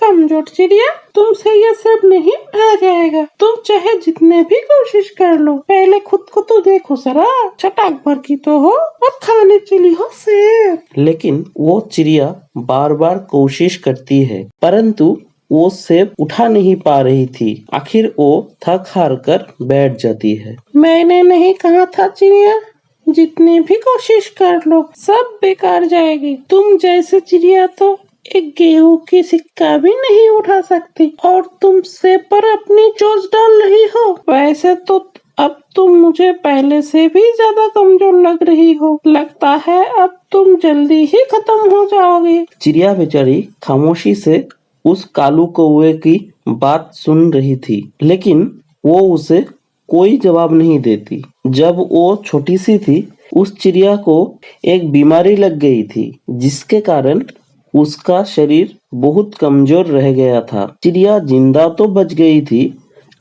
कमजोर चिड़िया, तुमसे ये सब नहीं उठाया जाएगा। तुम चाहे जितने भी कोशिश कर लो, पहले खुद को तो देखो जरा, चटाक भर की तो हो और खाने चली हो सेब। लेकिन वो चिड़िया बार बार कोशिश करती है, परंतु वो सेब उठा नहीं पा रही थी। आखिर वो थक हार कर बैठ जाती है। मैंने नहीं कहा था चिड़िया, जितनी भी कोशिश कर लो सब बेकार जाएगी। तुम जैसे चिड़िया तो एक गेहूं की सिक्का भी नहीं उठा सकती, और तुम सेब पर अपनी चोंच डाल रही हो। वैसे तो अब तुम मुझे पहले से भी ज्यादा कमजोर लग रही हो। लगता है अब तुम जल्दी ही खत्म हो जाओगी। चिड़िया बेचारी खामोशी से उस कालू कौवे की बात सुन रही थी, लेकिन वो उसे कोई जवाब नहीं देती। जब वो छोटी सी थी, उस चिड़िया को एक बीमारी लग गई थी, जिसके कारण उसका शरीर बहुत कमजोर रह गया था। चिड़िया जिंदा तो बच गई थी,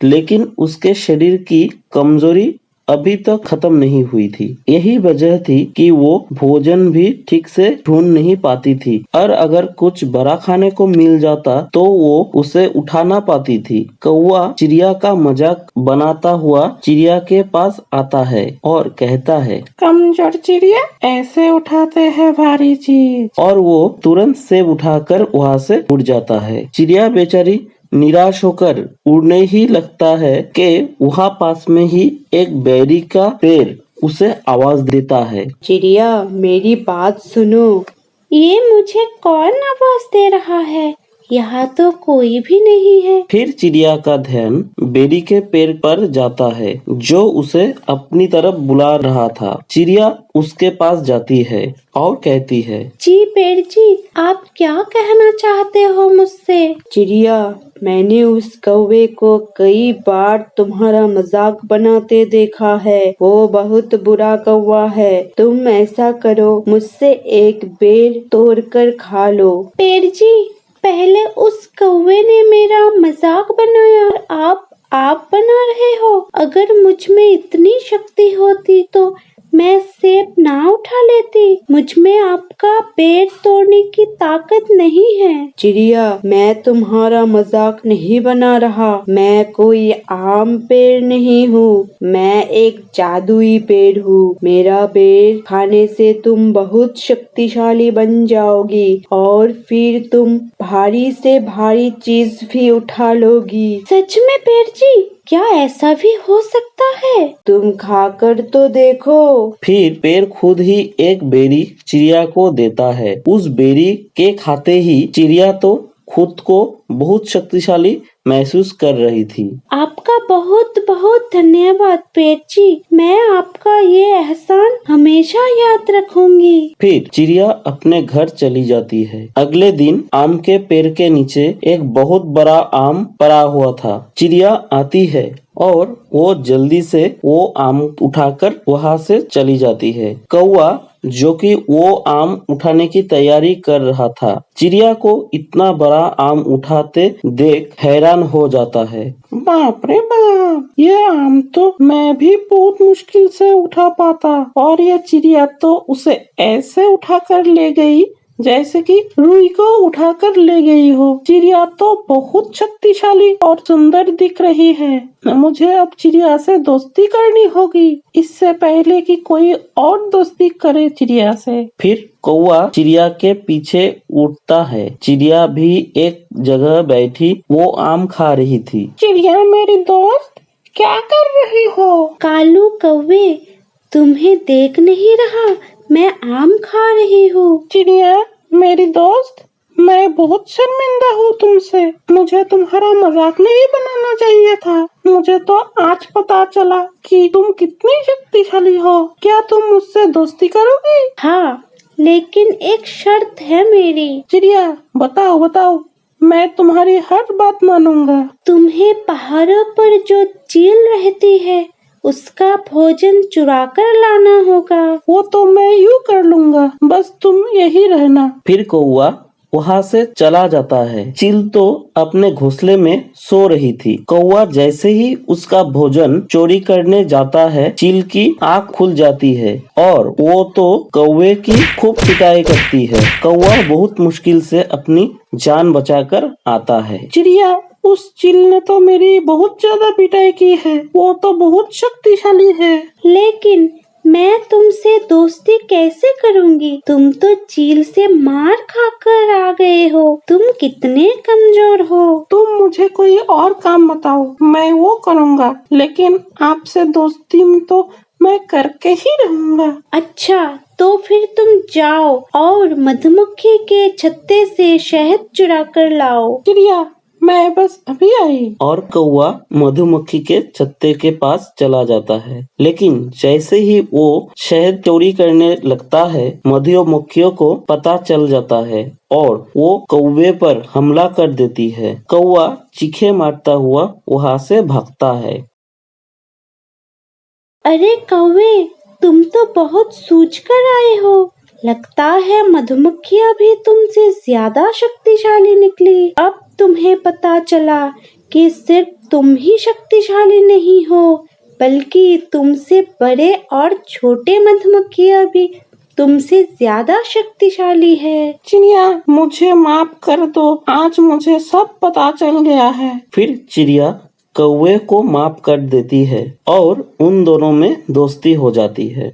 लेकिन उसके शरीर की कमजोरी अभी तक खत्म नहीं हुई थी। यही वजह थी कि वो भोजन भी ठीक से ढूंढ नहीं पाती थी, और अगर कुछ बड़ा खाने को मिल जाता तो वो उसे उठा ना पाती थी। कौवा चिड़िया का मजाक बनाता हुआ चिड़िया के पास आता है और कहता है, कमजोर चिड़िया ऐसे उठाते हैं भारी चीज। और वो तुरंत सेब उठाकर वहाँ से उड़ जाता है। चिड़िया बेचारी निराश होकर उड़ने ही लगता है कि वहाँ पास में ही एक बेरी का पेड़ उसे आवाज देता है, चिड़िया मेरी बात सुनो। ये मुझे कौन आवाज दे रहा है? यहाँ तो कोई भी नहीं है। फिर चिड़िया का ध्यान बेरी के पेड़ पर जाता है, जो उसे अपनी तरफ बुला रहा था। चिड़िया उसके पास जाती है और कहती है, जी पेड़ जी, आप क्या कहना चाहते हो मुझसे? चिड़िया, मैंने उस कौवे को कई बार तुम्हारा मजाक बनाते देखा है। वो बहुत बुरा कौवा है। तुम ऐसा करो, मुझसे एक बेर तोड़कर खा लो। पेड़ जी, पहले उस कौवे ने मेरा मजाक बनाया और आप बना रहे हो। अगर मुझ में इतनी शक्ति होती तो मैं सेब ना उठा लेती। मुझ में आपका पेड़ तोड़ने की ताकत नहीं है। चिड़िया, मैं तुम्हारा मजाक नहीं बना रहा। मैं कोई आम पेड़ नहीं हूँ, मैं एक जादुई पेड़ हूँ। मेरा पेड़ खाने से तुम बहुत शक्तिशाली बन जाओगी और फिर तुम भारी से भारी चीज भी उठा लोगी। सच में पेड़ जी, क्या ऐसा भी हो सकता है? तुम खाकर तो देखो। फिर पेड़ खुद ही एक बेरी चिड़िया को देता है। उस बेरी के खाते ही चिड़िया तो खुद को बहुत शक्तिशाली महसूस कर रही थी। आपका बहुत बहुत धन्यवाद पेड़ जी, मैं आपका ये एहसान हमेशा याद रखूंगी। फिर चिड़िया अपने घर चली जाती है। अगले दिन आम के पेड़ के नीचे एक बहुत बड़ा आम पड़ा हुआ था। चिड़िया आती है और वो जल्दी से वो आम उठाकर वहाँ से चली जाती है। कौवा, जो कि वो आम उठाने की तैयारी कर रहा था, चिड़िया को इतना बड़ा आम उठाते देख हैरान हो जाता है। बाप रे बाप, ये आम तो मैं भी बहुत मुश्किल से उठा पाता, और ये चिड़िया तो उसे ऐसे उठा कर ले गई जैसे कि रुई को उठाकर ले गई हो। चिड़िया तो बहुत शक्तिशाली और सुंदर दिख रही है। मुझे अब चिड़िया से दोस्ती करनी होगी, इससे पहले कि कोई और दोस्ती करे चिड़िया से। फिर कौवा चिड़िया के पीछे उड़ता है। चिड़िया भी एक जगह बैठी वो आम खा रही थी। चिड़िया मेरी दोस्त, क्या कर रही हो? कालू कौवे, तुम्हें देख नहीं रहा, मैं आम खा रही हूँ। चिड़िया मेरी दोस्त, मैं बहुत शर्मिंदा हूँ तुमसे। मुझे तुम्हारा मजाक नहीं बनाना चाहिए था। मुझे तो आज पता चला कि तुम कितनी शक्तिशाली हो। क्या तुम मुझसे दोस्ती करोगी? हाँ, लेकिन एक शर्त है मेरी। चिड़िया बताओ बताओ, मैं तुम्हारी हर बात मानूंगा। तुम्हें पहाड़ों पर जो चील रहती है उसका भोजन चुरा कर लाना होगा। वो तो मैं यूँ कर लूँगा, बस तुम यही रहना। फिर कौवा वहाँ से चला जाता है। चील तो अपने घोंसले में सो रही थी। कौवा जैसे ही उसका भोजन चोरी करने जाता है, चील की आँख खुल जाती है और वो तो कौवे की खूब पिटाई करती है। कौवा बहुत मुश्किल से अपनी जान बचाकर आता है। चिड़िया, उस चील ने तो मेरी बहुत ज्यादा पिटाई की है। वो तो बहुत शक्तिशाली है। लेकिन मैं तुमसे दोस्ती कैसे करूंगी? तुम तो चील से मार खाकर आ गए हो। तुम कितने कमजोर हो। तुम मुझे कोई और काम बताओ, मैं वो करूँगा। लेकिन आपसे दोस्ती में तो मैं करके ही रहूँगा। अच्छा, तो फिर तुम जाओ और मधुमक्खी के छत्ते से शहद चुरा कर लाओ। चिड़िया, मैं बस अभी आई। और कौवा मधुमक्खी के छत्ते के पास चला जाता है। लेकिन जैसे ही वो शहद चोरी करने लगता है, मधुमक्खियों को पता चल जाता है और वो कौवे पर हमला कर देती है। कौवा चीखे मारता हुआ वहाँ से भागता है। अरे कौवे, तुम तो बहुत सूझ कर आए हो। लगता है मधुमक्खियाँ भी तुमसे ज्यादा शक्तिशाली निकली। अब तुम्हें पता चला कि सिर्फ तुम ही शक्तिशाली नहीं हो, बल्कि तुमसे बड़े और छोटे मधुमक्खियाँ भी तुमसे ज्यादा शक्तिशाली है। चिड़िया, मुझे माफ कर दो। आज मुझे सब पता चल गया है। फिर चिड़िया कौवे को माफ कर देती है और उन दोनों में दोस्ती हो जाती है।